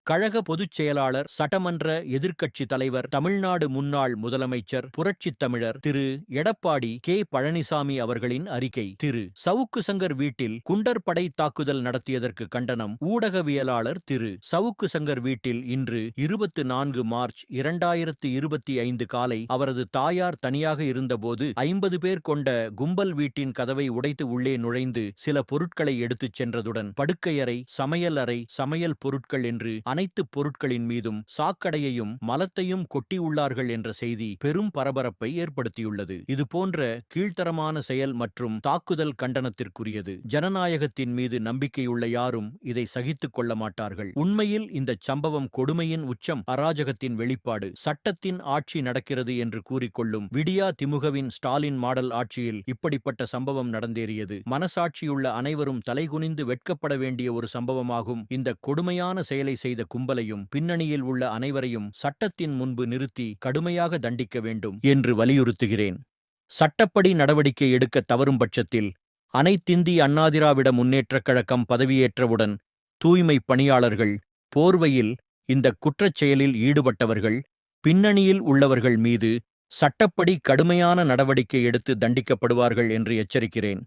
கழக பொதுச் செயலாளர், சட்டமன்ற எதிர்க்கட்சி தலைவர், தமிழ்நாடு முன்னாள் முதலமைச்சர், புரட்சித் தமிழர் திரு எடப்பாடி கே. பழனிசாமி அவர்களின் அறிக்கை. திரு சவுக்கு சங்கர் வீட்டில் குண்டர் படை தாக்குதல் நடத்தியதற்கு கண்டனம். ஊடகவியலாளர் திரு சவுக்கு சங்கர் வீட்டில் இன்று 24 மார்ச் 2025 காலை அவரது தாயார் தனியாக இருந்தபோது 50 பேர் கொண்ட கும்பல் வீட்டின் கதவை உடைத்து உள்ளே நுழைந்து சில பொருட்களை எடுத்துச் சென்றதுடன் படுக்கையறை, சமையல் அறை, சமையல் பொருட்கள் என்று அனைத்து பொருட்களின் மீதும் சாக்கடையையும் மலத்தையும் கொட்டியுள்ளார்கள் என்ற செய்தி பெரும் பரபரப்பை ஏற்படுத்தியுள்ளது. இதுபோன்ற கீழ்த்தரமான செயல் மற்றும் தாக்குதல் கண்டனத்திற்குரியது. ஜனநாயகத்தின் மீது நம்பிக்கையுள்ள யாரும் இதை சகித்துக் கொள்ள மாட்டார்கள். உண்மையில் இந்த சம்பவம் கொடுமையின் உச்சம், அராஜகத்தின் வெளிப்பாடு. சட்டத்தின் ஆட்சி நடக்கிறது என்று கூறிக்கொள்ளும் விடியா திமுகவின் ஸ்டாலின் மாடல் ஆட்சியில் இப்படிப்பட்ட சம்பவம் நடந்தேறியது. மனசாட்சியுள்ள அனைவரும் தலைகுனிந்து வெட்கப்பட வேண்டிய ஒரு சம்பவமாகும். இந்த கொடுமையான செயலை செய்த கும்பலையும் பின்னணியில் உள்ள அனைவரையும் சட்டத்தின் முன்பு நிறுத்தி கடுமையாக தண்டிக்க வேண்டும் என்று வலியுறுத்துகிறேன். சட்டப்படி நடவடிக்கை எடுக்க தவறும் பட்சத்தில் அனைத்திந்திய அண்ணா திராவிட முன்னேற்றக் கழகம் பதவியேற்றவுடன் தூய்மை பணியாளர்கள், போர்வையில் இந்த குற்றச் செயலில் ஈடுபட்டவர்கள், பின்னணியில் உள்ளவர்கள் மீது சட்டப்படி கடுமையான நடவடிக்கை எடுத்து தண்டிக்கப்படுவார்கள் என்று எச்சரிக்கிறேன்.